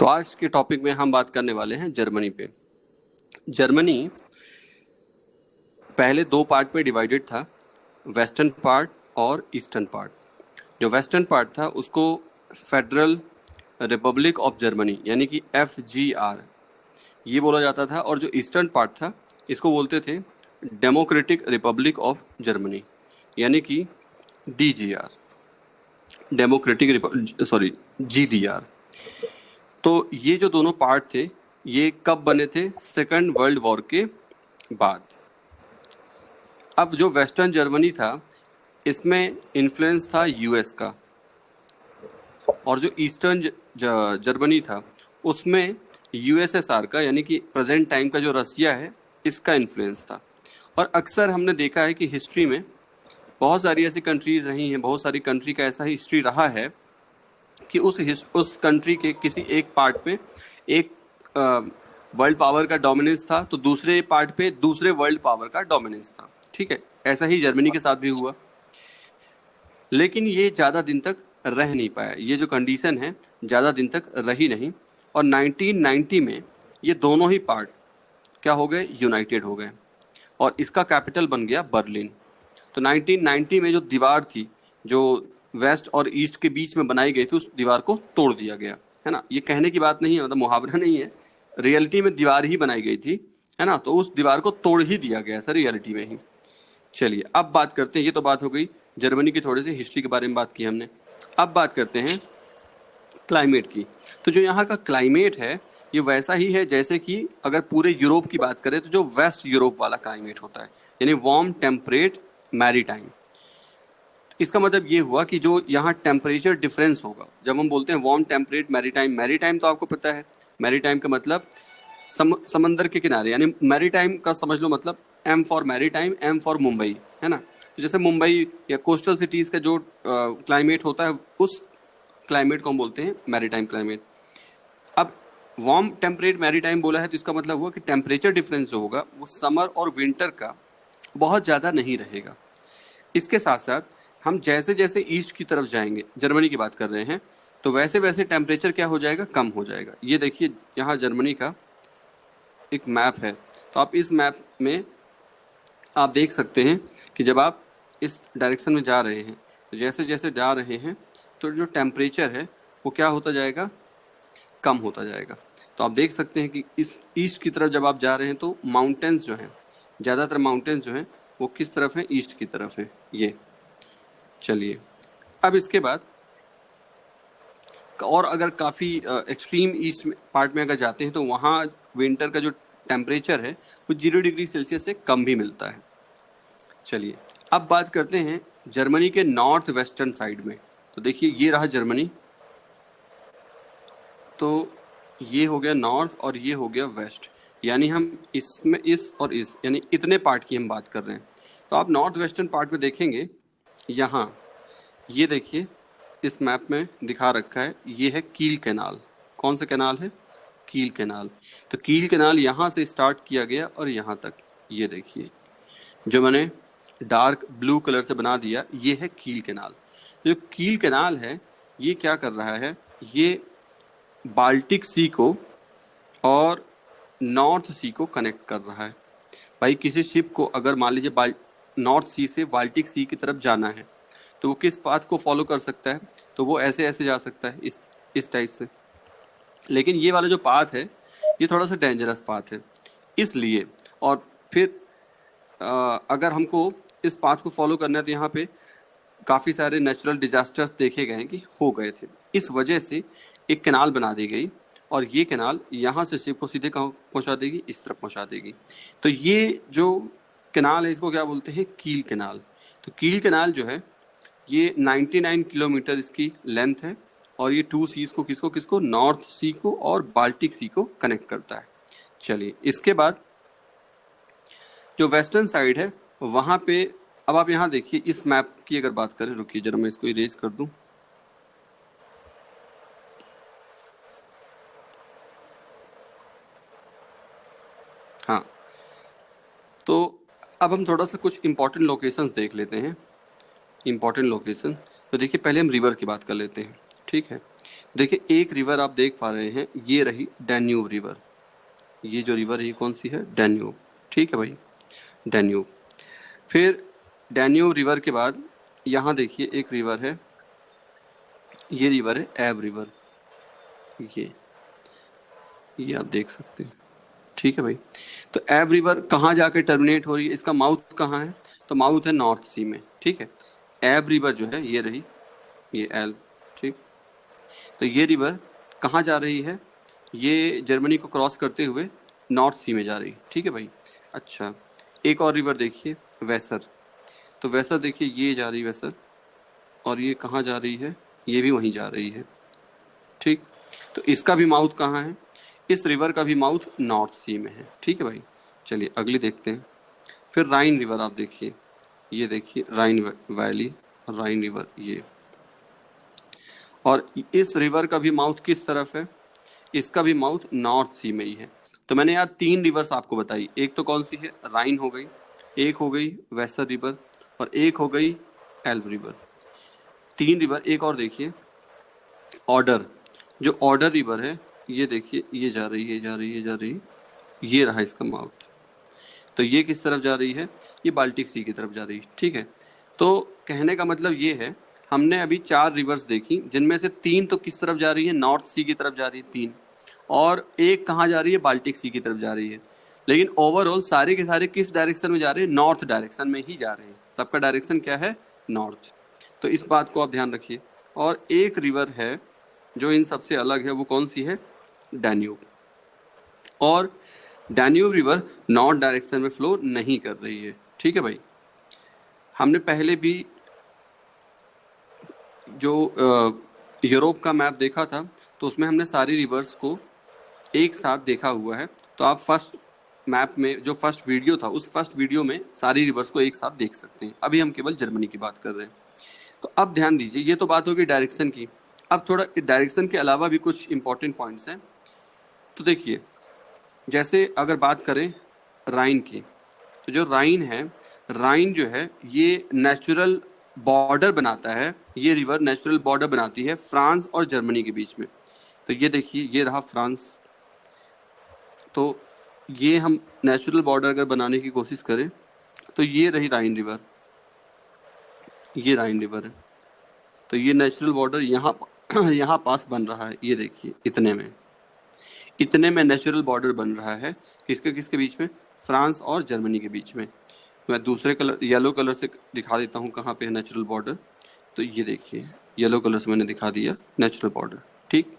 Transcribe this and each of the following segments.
तो आज के टॉपिक में हम बात करने वाले हैं जर्मनी पे। जर्मनी पहले दो पार्ट में डिवाइडेड था, वेस्टर्न पार्ट और ईस्टर्न पार्ट। जो वेस्टर्न पार्ट था उसको फेडरल रिपब्लिक ऑफ जर्मनी यानी कि FGR ये बोला जाता था, और जो ईस्टर्न पार्ट था इसको बोलते थे डेमोक्रेटिक रिपब्लिक ऑफ जर्मनी यानी कि DGR, GDR। तो ये जो दोनों पार्ट थे ये कब बने थे? सेकंड वर्ल्ड वॉर के बाद। अब जो वेस्टर्न जर्मनी था इसमें इन्फ्लुएंस था यूएस का, और जो ईस्टर्न जर्मनी था उसमें यूएसएसआर का यानी कि प्रेजेंट टाइम का जो रसिया है इसका इन्फ्लुएंस था। और अक्सर हमने देखा है कि हिस्ट्री में बहुत सारी ऐसी कंट्रीज रही हैं, बहुत सारी कंट्री का ऐसा हिस्ट्री रहा है कि उस कंट्री के किसी एक पार्ट पे एक वर्ल्ड पावर का डोमिनेंस था तो दूसरे पार्ट पे दूसरे वर्ल्ड पावर का डोमिनेंस था। ठीक है, ऐसा ही जर्मनी के साथ भी हुआ, लेकिन ये ज़्यादा दिन तक रह नहीं पाया। ये जो कंडीशन है ज़्यादा दिन तक रही नहीं, और 1990 में ये दोनों ही पार्ट क्या हो गए? यूनाइटेड हो गए, और इसका कैपिटल बन गया बर्लिन। तो 1990 में जो दीवार थी जो वेस्ट और ईस्ट के बीच में बनाई गई थी उस दीवार को तोड़ दिया गया, है ना। ये कहने की बात नहीं है, मतलब मुहावरा नहीं है, रियलिटी में दीवार ही बनाई गई थी, है ना। तो उस दीवार को तोड़ ही दिया गया था रियलिटी में ही। चलिए अब बात करते हैं, ये तो बात हो गई जर्मनी की थोड़ी सी हिस्ट्री के बारे में बात की हमने। अब बात करते हैं क्लाइमेट की। तो जो यहाँ का क्लाइमेट है ये वैसा ही है जैसे कि अगर पूरे यूरोप की बात करें तो जो वेस्ट यूरोप वाला क्लाइमेट होता है, यानी वार्म टेम्परेट मैरीटाइम। इसका मतलब ये हुआ कि जो यहाँ टेम्परेचर डिफरेंस होगा, जब हम बोलते हैं वार्म टेम्परेट मैरीटाइम, मैरीटाइम तो आपको पता है मैरीटाइम का मतलब समंदर के किनारे, यानी मैरीटाइम का समझ लो मतलब M for maritime, M for Mumbai, है ना। तो जैसे मुंबई या कोस्टल सिटीज का जो क्लाइमेट होता है उस क्लाइमेट को हम बोलते हैं मैरीटाइम क्लाइमेट। अब वार्म टेम्परेट मैरीटाइम बोला है तो इसका मतलब हुआ कि टेम्परेचर डिफरेंस जो होगा वो समर और विंटर का बहुत ज़्यादा नहीं रहेगा। इसके साथ साथ हम जैसे जैसे ईस्ट की तरफ जाएंगे, जर्मनी की बात कर रहे हैं, तो वैसे वैसे टेम्परेचर क्या हो जाएगा? कम हो जाएगा। ये देखिए यहाँ जर्मनी का एक मैप है, तो आप इस मैप में आप देख सकते हैं कि जब आप इस डायरेक्शन में जा रहे हैं तो जैसे जैसे जा रहे हैं तो जो टेम्परेचर है वो क्या होता जाएगा? कम होता जाएगा। तो आप देख सकते हैं कि इस ईस्ट की तरफ जब आप जा रहे हैं तो माउंटेन्स जो हैं, ज़्यादातर माउंटेन्स जो हैं वो किस तरफ हैं? ईस्ट की तरफ है ये। चलिए अब इसके बाद और अगर काफ़ी एक्सट्रीम ईस्ट पार्ट में अगर जाते हैं तो वहाँ विंटर का जो टेम्परेचर है वो 0 डिग्री सेल्सियस से कम भी मिलता है। चलिए अब बात करते हैं जर्मनी के नॉर्थ वेस्टर्न साइड में। तो देखिए ये रहा जर्मनी, तो ये हो गया नॉर्थ और ये हो गया वेस्ट, यानी हम इसमें इस और इस यानी इतने पार्ट की हम बात कर रहे हैं। तो आप नॉर्थ वेस्टर्न पार्ट में देखेंगे, यहाँ ये देखिए इस मैप में दिखा रखा है, ये है कील कैनाल। कौन सा कैनाल है? कील कैनाल। तो कील कैनाल यहाँ से स्टार्ट किया गया और यहाँ तक, ये देखिए जो मैंने डार्क ब्लू कलर से बना दिया, ये है कील कैनाल। जो कील कैनाल है ये क्या कर रहा है? ये बाल्टिक सी को और नॉर्थ सी को कनेक्ट कर रहा है। भाई किसी शिप को अगर मान लीजिए नॉर्थ सी से बाल्टिक सी की तरफ जाना है तो वो किस पाथ को फॉलो कर सकता है? तो वो ऐसे ऐसे जा सकता है, इस टाइप से। लेकिन ये वाला जो पाथ है ये थोड़ा सा डेंजरस पाथ है, इसलिए। और फिर अगर हमको इस पाथ को फॉलो करना है तो यहाँ पे काफ़ी सारे नेचुरल डिजास्टर्स देखे गए हैं कि हो गए थे, इस वजह से एक कैनाल बना दी गई, और ये कैनाल यहाँ से शिप को सीधे कहाँ पहुँचा देगी? इस तरफ पहुँचा देगी। तो ये जो कैनाल है इसको क्या बोलते हैं? कील कैनाल। तो कील कैनाल जो है ये 99 किलोमीटर इसकी लेंथ है, और ये 2 सीज को किसको किसको? नॉर्थ सी को और बाल्टिक सी को कनेक्ट करता है। चलिए इसके बाद जो वेस्टर्न साइड है वहाँ पे, अब आप यहाँ देखिए इस मैप की अगर बात करें, रुकिए जरा मैं इसको इरेज कर दूं। हाँ, तो अब हम थोड़ा सा कुछ इंपॉर्टेंट लोकेशंस देख लेते हैं। इंपॉर्टेंट लोकेशन, तो देखिए पहले हम रिवर की बात कर लेते हैं, ठीक है। देखिए एक रिवर आप देख पा रहे हैं, ये रही डैन्यूब रिवर। ये जो रिवर है ये कौन सी है? डैन्यूब। ठीक है भाई, डैन्यूब। फिर डैन्यूब रिवर के बाद यहाँ देखिए एक रिवर है, ये रिवर है एब रिवर। ये आप देख सकते हैं। ठीक है भाई, तो एब रिवर कहाँ जाकर टर्मिनेट हो रही है, इसका माउथ कहाँ है? तो माउथ है नॉर्थ सी में। ठीक है, एब रिवर जो है ये रही, ये एल। ठीक, तो ये रिवर कहाँ जा रही है? ये जर्मनी को क्रॉस करते हुए नॉर्थ सी में जा रही है। ठीक है भाई। अच्छा, एक और रिवर देखिए वेसर। तो वेसर देखिए ये जा रही वेसर, और ये कहाँ जा रही है? ये भी वहीं जा रही है। ठीक, तो इसका भी माउथ कहाँ है? इस रिवर का भी माउथ नॉर्थ सी में है। ठीक है भाई, चलिए अगली देखते हैं। फिर राइन रिवर आप देखिए, ये देखिए राइन वैली, राइन रिवर ये, और इस रिवर का भी माउथ किस तरफ है? इसका भी माउथ नॉर्थ सी में ही है। तो मैंने यार 3 रिवर्स आपको बताई, एक तो कौन सी है? राइन हो गई, एक हो गई वेसर रिवर, और एक हो गई एल्ब रिवर। 3 रिवर। एक और देखिए ऑर्डर, जो ऑर्डर रिवर है ये देखिए, ये जा रही है, जा रही है, जा रही है, ये रहा इसका माउथ। तो ये किस तरफ जा रही है? ये बाल्टिक सी की तरफ जा रही है। ठीक है, तो कहने का मतलब ये है, हमने अभी 4 रिवर्स देखी, जिनमें से 3 तो किस तरफ जा रही है? नॉर्थ सी की तरफ जा रही है 3, और एक कहाँ जा रही है? बाल्टिक सी की तरफ जा रही है। लेकिन ओवरऑल सारे के सारे किस डायरेक्शन में जा रहे हैं? नॉर्थ डायरेक्शन में ही जा रहे हैं। सबका डायरेक्शन क्या है? नॉर्थ। तो इस बात को आप ध्यान रखिए। और एक रिवर है जो इन सबसे अलग है, वो कौन सी है? डैन्यूब। और डैन्यूब रिवर नॉर्थ डायरेक्शन में फ्लो नहीं कर रही है। ठीक है भाई, हमने पहले भी जो यूरोप का मैप देखा था, तो उसमें हमने सारी रिवर्स को एक साथ देखा हुआ है। तो आप फर्स्ट मैप में जो फर्स्ट वीडियो था, उस फर्स्ट वीडियो में सारी रिवर्स को एक साथ देख सकते हैं। अभी हम केवल जर्मनी की बात कर रहे हैं। तो अब ध्यान दीजिए, ये तो बात होगी डायरेक्शन की। अब थोड़ा डायरेक्शन के अलावा भी कुछ इंपॉर्टेंट पॉइंट्स हैं। तो देखिए, जैसे अगर बात करें राइन की, तो जो राइन है, राइन जो है ये नेचुरल बॉर्डर बनाता है। ये रिवर नेचुरल बॉर्डर बनाती है फ्रांस और जर्मनी के बीच में। तो ये देखिए, ये रहा फ्रांस। तो ये हम नेचुरल बॉर्डर अगर बनाने की कोशिश करें, तो ये रही राइन रिवर, ये राइन रिवर है। तो ये नेचुरल बॉर्डर यहाँ यहाँ पास बन रहा है। ये देखिए, इतने में नेचुरल बॉर्डर बन रहा है। किसके किसके बीच में? फ्रांस और जर्मनी के बीच में। मैं दूसरे कलर, येलो कलर से दिखा देता हूँ कहाँ पे है नेचुरल बॉर्डर। तो ये देखिए, येलो कलर से मैंने दिखा दिया नेचुरल बॉर्डर। ठीक,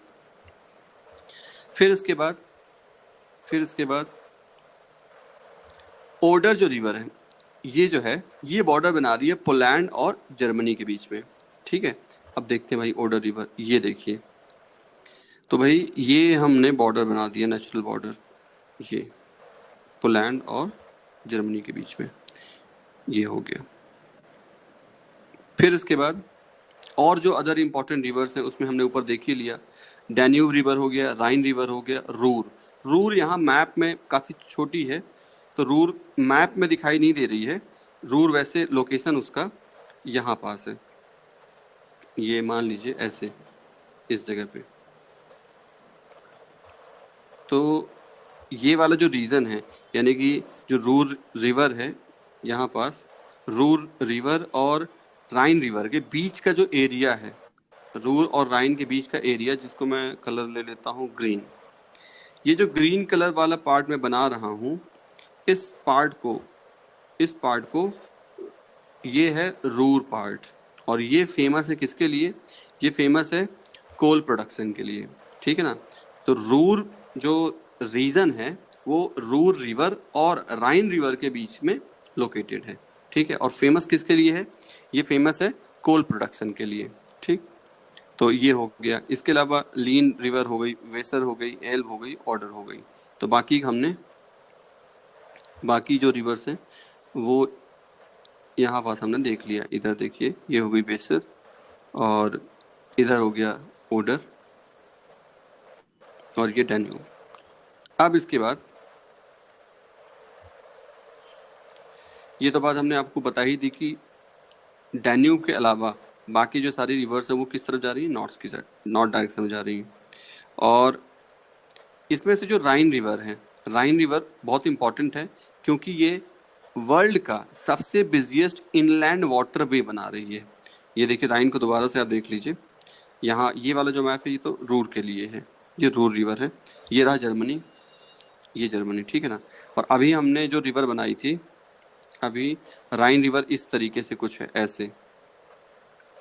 फिर इसके बाद ओडर जो रिवर है, ये जो है ये बॉर्डर बना रही है पोलैंड और जर्मनी के बीच में। ठीक है, अब देखते हैं भाई ओडर रिवर, ये देखिए। तो भाई ये हमने बॉर्डर बना दिया, नेचुरल बॉर्डर, ये पोलैंड और जर्मनी के बीच में, ये हो गया। फिर इसके बाद और जो अदर इंपॉर्टेंट रिवर्स हैं उसमें हमने ऊपर देख ही लिया। डैन्यूब रिवर हो गया, राइन रिवर हो गया, रूर यहाँ मैप में काफ़ी छोटी है, तो रूर मैप में दिखाई नहीं दे रही है। रूर वैसे लोकेशन उसका यहाँ पास है, ये मान लीजिए ऐसे, इस जगह पे। तो ये वाला जो रीजन है, यानी कि जो रूर रिवर है यहाँ पास, रूर रिवर और राइन रिवर के बीच का जो एरिया है, रूर और राइन के बीच का एरिया, जिसको मैं कलर ले लेता हूँ ग्रीन। ये जो ग्रीन कलर वाला पार्ट मैं बना रहा हूँ, इस पार्ट को ये है रूर पार्ट। और ये फेमस है किसके लिए? ये फेमस है कोल प्रोडक्शन के लिए। ठीक है ना। तो रूर जो रीजन है वो रूर रिवर और राइन रिवर के बीच में लोकेटेड है। ठीक है, और फेमस किसके लिए है? ये फेमस है कोल प्रोडक्शन के लिए। ठीक, तो ये हो गया। इसके अलावा लीन रिवर हो गई, वेसर हो गई, एल्ब हो गई, ऑर्डर हो गई। तो बाकी जो रिवर्स हैं वो यहाँ पास हमने देख लिया। इधर देखिए, ये हो गई वेसर, और इधर हो गया ऑर्डर, और ये डैन्यूब। अब इसके बाद ये तो बात हमने आपको बता ही दी कि डैन्यूब के अलावा बाकी जो सारी रिवर्स है वो किस तरफ जा रही है, नॉर्थ की साइड, नॉर्थ डायरेक्शन में जा रही है। और इसमें से जो राइन रिवर है, राइन रिवर बहुत इंपॉर्टेंट है क्योंकि ये वर्ल्ड का सबसे बिजिएस्ट इनलैंड वाटरवे बना रही है। ये देखिए राइन को दोबारा से आप देख लीजिए, यहाँ ये वाला जो मैप है ये तो रूर के लिए है, ये रूर रिवर है, ये रहा जर्मनी, ये जर्मनी, ठीक है ना। और अभी हमने जो रिवर बनाई थी, अभी राइन रिवर इस तरीके से कुछ है ऐसे,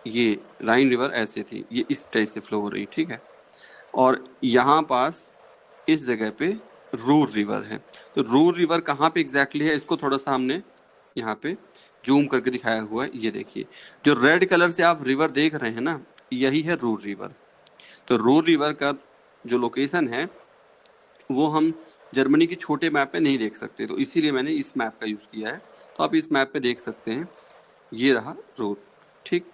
ये राइन रिवर ऐसे थी, ये इस टाइप से फ्लो हो रही, ठीक है। और यहाँ पास इस जगह पे रूर रिवर है। तो रूर रिवर कहाँ पे एग्जैक्टली है, इसको थोड़ा सा हमने यहाँ पे जूम करके दिखाया हुआ है। ये देखिए जो रेड कलर से आप रिवर देख रहे हैं ना, यही है रूर रिवर। तो रूर रिवर का जो लोकेशन है वो हम जर्मनी के छोटे मैप में नहीं देख सकते, तो इसीलिए मैंने इस मैप का यूज किया है। तो आप इस मैप पे देख सकते हैं, ये रहा रूर, ठीक।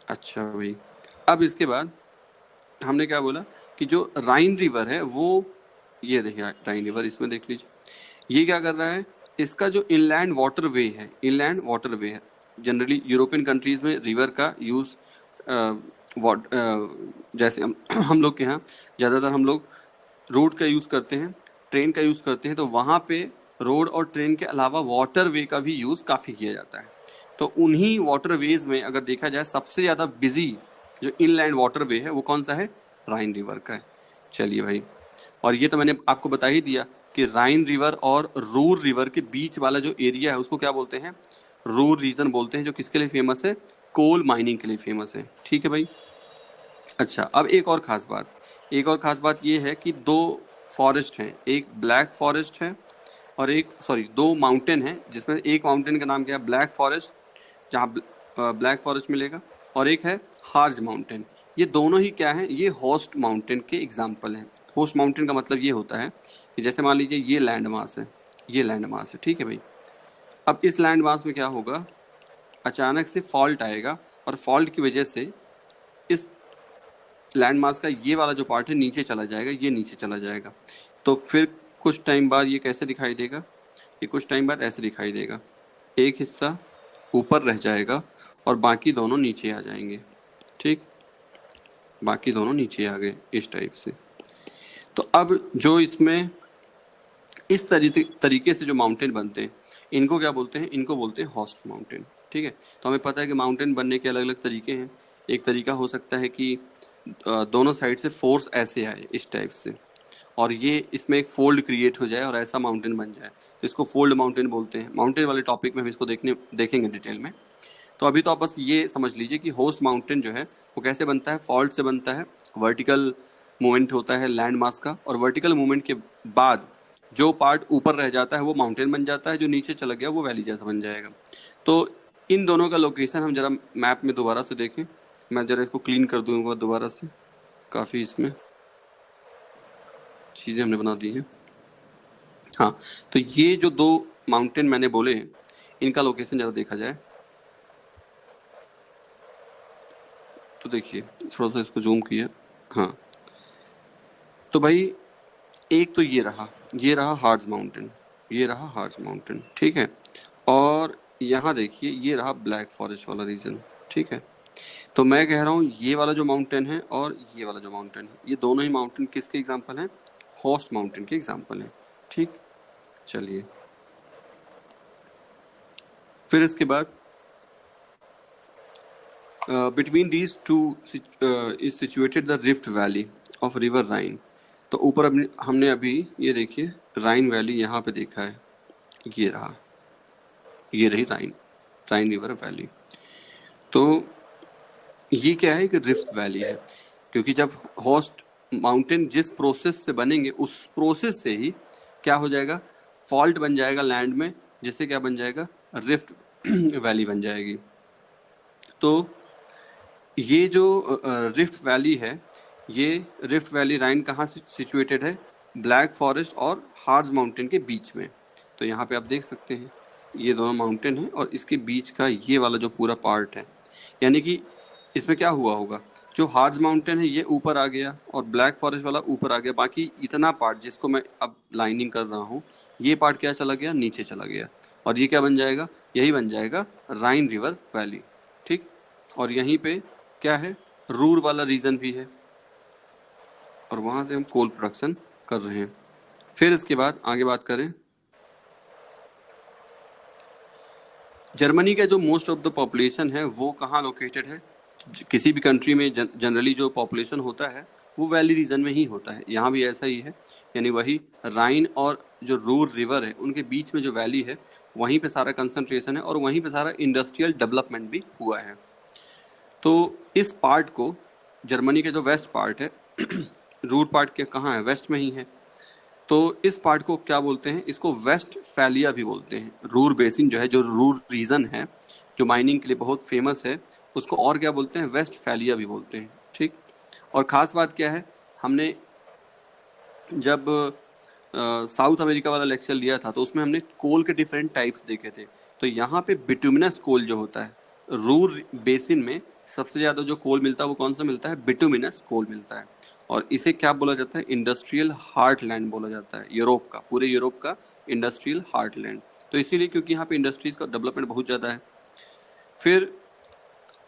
अच्छा भाई, अब इसके बाद हमने क्या बोला कि जो राइन रिवर है वो ये रही राइन रिवर, इसमें देख लीजिए ये क्या कर रहा है, इसका जो इनलैंड वाटरवे है, इनलैंड वाटरवे है, जनरली यूरोपियन कंट्रीज में रिवर का यूज जैसे हम लोग के यहाँ ज़्यादातर हम लोग रोड का यूज़ करते हैं, ट्रेन का यूज़ करते हैं, तो वहाँ पे रोड और ट्रेन के अलावा वाटरवे का भी यूज़ काफ़ी किया जाता है। तो उन्हीं वाटरवेज में अगर देखा जाए सबसे ज़्यादा बिजी जो इनलैंड वाटरवे है वो कौन सा है, राइन रिवर का है। चलिए भाई, और ये तो मैंने आपको बता ही दिया कि राइन रिवर और रूर रिवर के बीच वाला जो एरिया है उसको क्या बोलते हैं, रूर रीजन बोलते हैं, जो किसके लिए फेमस है, कोल माइनिंग के लिए फेमस है, ठीक है भाई। अच्छा, अब एक और खास बात ये है कि दो फॉरेस्ट हैं, एक ब्लैक फॉरेस्ट है और एक दो माउंटेन है, जिसमें एक माउंटेन का नाम क्या है, ब्लैक फॉरेस्ट, जहाँ ब्लैक फॉरेस्ट मिलेगा, और एक है हार्ज माउंटेन। ये दोनों ही क्या है, ये होस्ट माउंटेन के एग्जाम्पल हैं। होस्ट माउंटेन का मतलब ये होता है कि जैसे मान लीजिए ये लैंड मास है, ये लैंड मास है, ठीक है भाई। अब इस लैंड मास में क्या होगा, अचानक से फॉल्ट आएगा और फॉल्ट की वजह से इस लैंड मास का ये वाला जो पार्ट है नीचे चला जाएगा, ये नीचे चला जाएगा। तो फिर कुछ टाइम बाद ये कैसे दिखाई देगा, ये कुछ टाइम बाद ऐसे दिखाई देगा, एक हिस्सा ऊपर रह जाएगा और बाकी दोनों नीचे आ जाएंगे, ठीक, बाकी दोनों नीचे आ गए इस टाइप से। तो अब जो इसमें इस तरीके से जो माउंटेन बनते हैं इनको क्या बोलते हैं, इनको बोलते हैं होस्ट माउंटेन, ठीक है। तो हमें पता है कि माउंटेन बनने के अलग अलग तरीके हैं। एक तरीका हो सकता है कि दोनों साइड से फोर्स ऐसे आए इस टाइप से, और ये इसमें एक फोल्ड क्रिएट हो जाए और ऐसा माउंटेन बन जाए, तो इसको फोल्ड माउंटेन बोलते हैं। माउंटेन वाले टॉपिक में हम इसको देखेंगे डिटेल में। तो अभी तो आप बस ये समझ लीजिए कि होस्ट माउंटेन जो है वो कैसे बनता है, फॉल्ट से बनता है, वर्टिकल मूवमेंट होता है लैंड मास का, और वर्टिकल मूवमेंट के बाद जो पार्ट ऊपर रह जाता है वो माउंटेन बन जाता है, जो नीचे चला गया वो वैली जैसा बन जाएगा। तो इन दोनों का लोकेशन हम जरा मैप में दोबारा से देखें, मैं जरा इसको क्लीन कर दूंगा दोबारा से, काफ़ी इसमें चीज़ें हमने बना दी हैं। हाँ, तो ये जो दो माउंटेन मैंने बोले इनका लोकेशन जरा देखा जाए, तो देखिए थोड़ा सा इसको जूम किया, हाँ, तो भाई एक तो ये रहा हार्ज माउंटेन, ये रहा हार्ज माउंटेन, ठीक है। और यहाँ देखिए ये रहा ब्लैक फॉरेस्ट वाला रीजन, ठीक है। तो मैं कह रहा हूँ ये वाला जो माउंटेन है और ये वाला जो माउंटेन है, ये दोनों ही माउंटेन किसके एग्जाम्पल हैं, होस्ट माउंटेन के एग्जाम्पल हैं, ठीक। चलिए फिर इसके बाद between these two is situated the rift valley of river Rhine. तो ऊपर हमने अभी ये देखिए राइन वैली यहाँ पे देखा है, ये रहा, ये रही राइन रिवर वैली। तो ये क्या है कि रिफ्ट वैली है, क्योंकि जब होस्ट माउंटेन जिस प्रोसेस से बनेंगे उस प्रोसेस से ही क्या हो जाएगा, फॉल्ट बन जाएगा लैंड में, जिससे क्या बन जाएगा, रिफ्ट वैली बन जाएगी। तो ये जो रिफ्ट वैली है, ये रिफ्ट वैली राइन कहाँ से सिचुएटेड है, ब्लैक फॉरेस्ट और हार्ज माउंटेन के बीच में। तो यहाँ पे आप देख सकते हैं ये दोनों माउंटेन हैं और इसके बीच का ये वाला जो पूरा पार्ट है, यानी कि इसमें क्या हुआ होगा, जो हार्ज माउंटेन है ये ऊपर आ गया और ब्लैक फॉरेस्ट वाला ऊपर आ गया, बाकी इतना पार्ट जिसको मैं अब लाइनिंग कर रहा हूँ ये पार्ट क्या चला गया, नीचे चला गया, और ये क्या बन जाएगा, यही बन जाएगा राइन रिवर वैली, ठीक। और यहीं पे क्या है, रूर वाला रीजन भी है, और वहां से हम कोल प्रोडक्शन कर रहे हैं। फिर इसके बाद आगे बात करें, जर्मनी का जो मोस्ट ऑफ द पॉपुलेशन है वो कहाँ लोकेटेड है? किसी भी कंट्री में जनरली जो पॉपुलेशन होता है वो वैली रीजन में ही होता है, यहाँ भी ऐसा ही है। यानी वही राइन और जो रूर रिवर है उनके बीच में जो वैली है वहीं पे सारा कंसंट्रेशन है और वहीं पे सारा इंडस्ट्रियल डेवलपमेंट भी हुआ है। तो इस पार्ट को, जर्मनी के जो वेस्ट पार्ट है रूर पार्ट के कहाँ है, वेस्ट में ही है, तो इस पार्ट को क्या बोलते हैं, इसको वेस्ट फैलिया भी बोलते हैं। रूर बेसिन जो है, जो रूर रीजन है जो माइनिंग के लिए बहुत फेमस है, उसको और क्या बोलते हैं, वेस्ट फैलिया भी बोलते हैं। ठीक, और ख़ास बात क्या है, हमने जब साउथ अमेरिका वाला लेक्चर लिया था तो उसमें हमने कोल के डिफरेंट टाइप्स देखे थे। तो यहाँ पे बिटुमिनस कोल जो होता है, रूर बेसिन में सबसे ज़्यादा जो कोल मिलता है वो कौन सा मिलता है, बिटुमिनस कोल मिलता है। और इसे क्या बोला जाता है, इंडस्ट्रियल हार्टलैंड बोला जाता है, यूरोप का, पूरे यूरोप का इंडस्ट्रियल हार्टलैंड। तो इसीलिए क्योंकि यहाँ पे इंडस्ट्रीज का डेवलपमेंट बहुत ज़्यादा है। फिर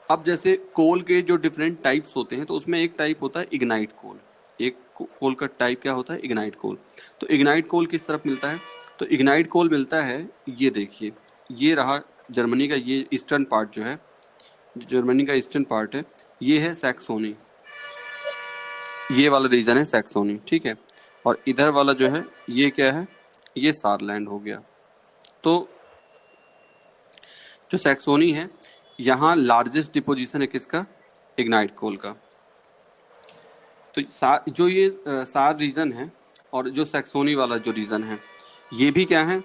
अब जैसे कोल के जो डिफरेंट टाइप्स होते हैं तो उसमें एक टाइप होता है इग्नाइट कोल। एक कोल का टाइप क्या होता है, इग्नाइट कोल। तो इग्नाइट कोल किस तरफ मिलता है, तो इग्नाइट कोल मिलता है, ये देखिए, ये रहा जर्मनी का ये ईस्टर्न पार्ट जो है, जर्मनी का ईस्टर्न पार्ट है, ये है सैक्सोनी, ये वाला रीजन है सैक्सोनी, ठीक है। और इधर वाला जो है ये क्या है, ये सारलैंड हो गया। तो जो सैक्सोनी है, यहाँ लार्जेस्ट डिपोजिशन है किसका, इग्नाइट कोल का। तो जो ये सार रीजन है और जो सैक्सोनी वाला जो रीजन है, ये भी क्या है,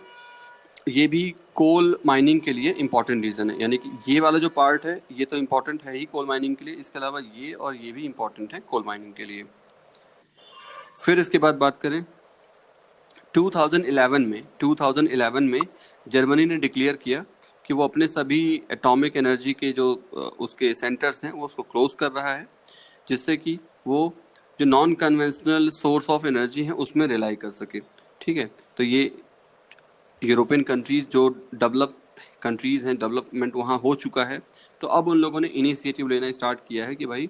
ये भी कोल माइनिंग के लिए इम्पोर्टेंट रीजन है। यानी कि ये वाला जो पार्ट है ये तो इम्पोर्टेंट है ही कोल माइनिंग के लिए, इसके अलावा ये और ये भी इम्पोर्टेंट है कोल माइनिंग के लिए। फिर इसके बाद बात करें 2011 में जर्मनी ने डिक्लेयर किया कि वो अपने सभी एटॉमिक एनर्जी के जो उसके सेंटर्स हैं वो उसको क्लोज कर रहा है, जिससे कि वो जो non conventional source of energy है उसमें रिलाई कर सके। ठीक है, तो ये यूरोपियन कंट्रीज जो डेवलप कंट्रीज हैं, डेवलपमेंट वहाँ हो चुका है, तो अब उन लोगों ने इनिशिएटिव लेना स्टार्ट किया है कि भाई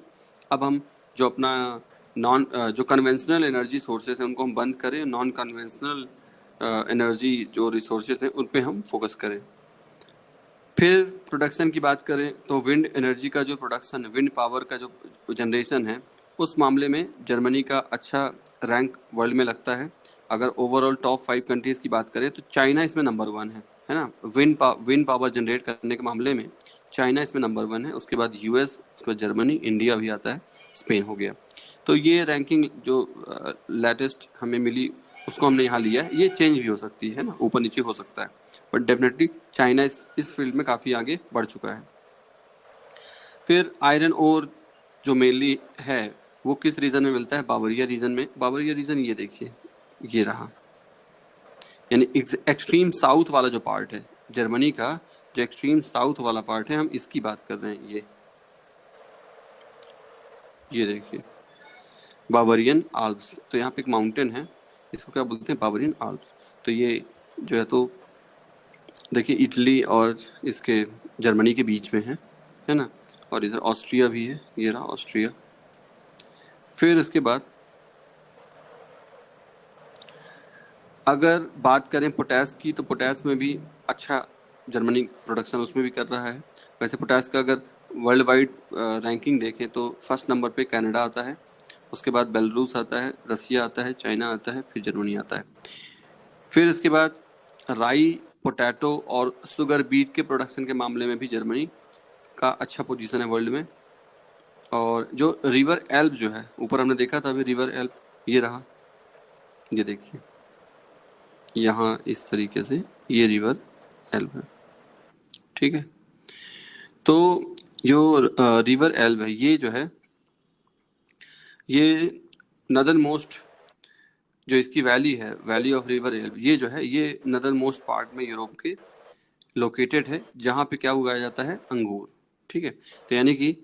अब हम जो अपना जो कन्वेंशनल एनर्जी सोर्सेज हैं उनको हम बंद करें, नॉन कन्वेंशनल एनर्जी जो रिसोर्सेज हैं उन पे हम फोकस करें। फिर प्रोडक्शन की बात करें तो विंड एनर्जी का जो प्रोडक्शन है, विंड पावर का जो जनरेशन है, उस मामले में जर्मनी का अच्छा रैंक वर्ल्ड में लगता है। अगर ओवरऑल टॉप 5 कंट्रीज की बात करें तो चाइना इसमें नंबर 1 है ना, विंड पावर जनरेट करने के मामले में चाइना इसमें नंबर 1 है। उसके बाद यूएस, उसके बाद जर्मनी, इंडिया भी आता है, स्पेन हो गया। तो ये रैंकिंग जो लेटेस्ट हमें मिली उसको हमने यहाँ लिया है। ये चेंज भी हो सकती है ना, ऊपर नीचे हो सकता है, बट डेफिनेटली चाइना इस फील्ड में काफ़ी आगे बढ़ चुका है। फिर आयरन ओर जो मेनली है वो किस रीजन में मिलता है, बावरिया रीजन में। बावरिया रीजन ये देखिए, ये रहा, यानी एक्सट्रीम साउथ वाला जो पार्ट है जर्मनी का, जो एक्सट्रीम साउथ वाला पार्ट है, हम इसकी बात कर रहे हैं। ये देखिए बावरियन आल्प्स। तो यहाँ पे एक माउंटेन है, इसको क्या बोलते हैं, बावरियन आल्प्स। तो ये जो है, तो देखिए इटली और इसके जर्मनी के बीच में है ना, और इधर ऑस्ट्रिया भी है, ये रहा ऑस्ट्रिया। फिर इसके बाद अगर बात करें पोटैश की, तो पोटैश में भी अच्छा जर्मनी प्रोडक्शन उसमें भी कर रहा है। वैसे पोटैश का अगर वर्ल्ड वाइड रैंकिंग देखें तो फर्स्ट नंबर पे कनाडा आता है, उसके बाद बेलारूस आता है, रसिया आता है, चाइना आता है, फिर जर्मनी आता है। फिर इसके बाद राई, पोटैटो और शुगर बीट के प्रोडक्शन के मामले में भी जर्मनी का अच्छा पोजीशन है वर्ल्ड में। और जो रिवर एल्ब जो है, ऊपर हमने देखा था अभी रिवर एल्ब, ये रहा, ये देखिए यहाँ इस तरीके से ये रिवर एल्ब है, ठीक है। तो जो रिवर एल्ब है ये जो है, ये नदर्न मोस्ट जो इसकी वैली है, वैली ऑफ रिवर एल्ब, ये जो है ये नदर्न मोस्ट पार्ट में यूरोप के लोकेटेड है, जहाँ पे क्या उगाया जाता है, अंगूर। ठीक है, तो यानी कि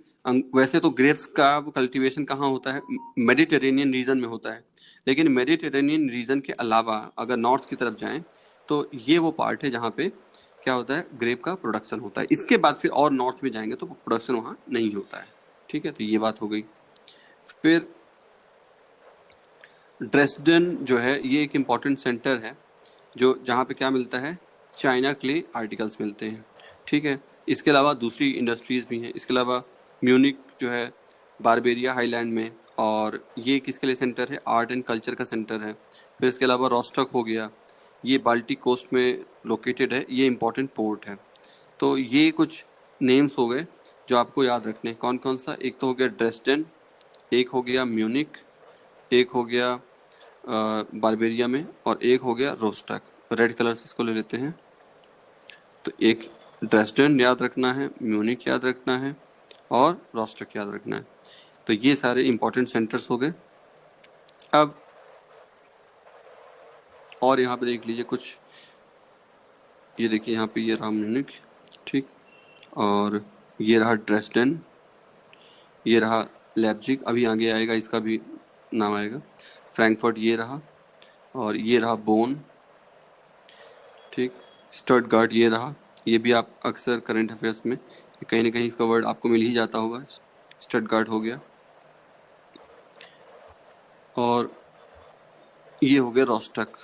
वैसे तो ग्रेप्स का कल्टीवेशन कहाँ होता है, मेडिटेरेनियन रीजन में होता है, लेकिन मेडिटेरेनियन रीजन के अलावा अगर नॉर्थ की तरफ जाएं तो ये वो पार्ट है जहाँ पे क्या होता है, ग्रेप का प्रोडक्शन होता है। इसके बाद फिर और नॉर्थ में जाएंगे तो प्रोडक्शन वहाँ नहीं होता है। ठीक है, तो ये बात हो गई। फिर ड्रेसडन जो है ये एक इम्पॉर्टेंट सेंटर है जो जहाँ पे क्या मिलता है, चाइना क्ले आर्टिकल्स मिलते हैं। ठीक है, इसके अलावा दूसरी इंडस्ट्रीज भी हैं। इसके अलावा म्यूनिक जो है बारबेरिया हाईलैंड में, और ये किसके लिए सेंटर है, आर्ट एंड कल्चर का सेंटर है। फिर इसके अलावा रोस्टॉक हो गया, ये बाल्टिक कोस्ट में लोकेटेड है, ये इंपॉर्टेंट पोर्ट है। तो ये कुछ नेम्स हो गए जो आपको याद रखने। कौन कौन सा, एक तो हो गया ड्रेसडन, एक हो गया म्यूनिक, एक हो गया बारबेरिया में, और एक हो गया रोस्टॉक। रेड कलर से इसको ले लेते हैं। तो एक ड्रेसडन याद रखना है, म्यूनिक याद रखना है, और रोस्टॉक याद रखना है। तो ये सारे इंपॉर्टेंट सेंटर्स हो गए। अब और यहाँ पे देख लीजिए कुछ, ये देखिए यहाँ पे ये रहा म्यूनिक, ठीक, और ये रहा ड्रेसडन, ये रहा लेप्जिग, अभी आगे आएगा इसका भी नाम आएगा, फ्रैंकफर्ट ये रहा, और ये रहा बोन, ठीक, स्टटगार्ट ये रहा। ये भी आप अक्सर करंट अफेयर्स में कहीं ना कहीं इसका वर्ड आपको मिल ही जाता होगा, स्टटगार्ट हो गया। और ये हो गया रोस्टॉक,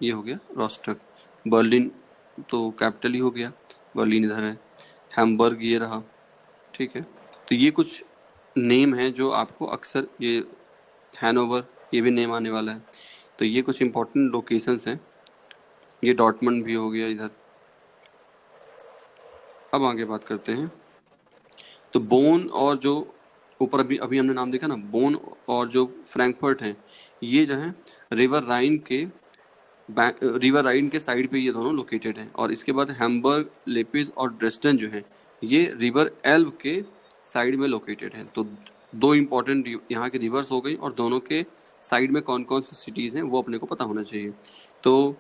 ये हो गया रोस्टॉक। बर्लिन तो कैपिटल ही हो गया, बर्लिन इधर है। हैम्बर्ग ये रहा, ठीक है। तो ये कुछ नेम है जो आपको अक्सर, ये हैनोवर ये भी नेम आने वाला है। तो ये कुछ इंपॉर्टेंट लोकेशंस हैं। ये डॉर्टमंड भी हो गया इधर। अब आगे बात करते हैं। तो बोन और जो ऊपर अभी अभी हमने नाम देखा ना, बोन और जो फ्रैंकफर्ट हैं, ये जो है रिवर राइन के साइड पे ये दोनों लोकेटेड हैं। और इसके बाद हैम्बर्ग, लेपिस और ड्रेसडन जो है ये रिवर एल्व के साइड में लोकेटेड हैं। तो दो इंपॉर्टेंट यहाँ के रिवर्स हो गई, और दोनों के साइड में कौन कौन सी सिटीज़ हैं वो अपने को पता होना चाहिए। तो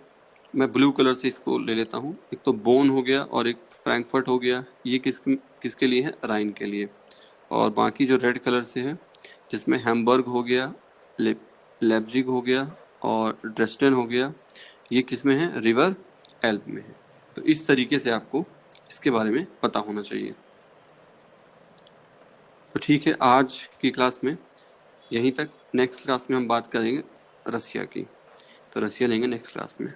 मैं ब्लू कलर से इसको ले लेता हूँ। एक तो बोन हो गया और एक फ्रैंकफर्ट हो गया, ये किसके लिए है, राइन के लिए। और बाकी जो रेड कलर से है, जिसमें हैम्बर्ग हो गया, लेप्जिग हो गया और ड्रेसडन हो गया, ये किस में है, रिवर एल्ब में है। तो इस तरीके से आपको इसके बारे में पता होना चाहिए। तो ठीक है, आज की क्लास में यहीं तक। नेक्स्ट क्लास में हम बात करेंगे रसिया की। तो रसिया लेंगे नेक्स्ट क्लास में।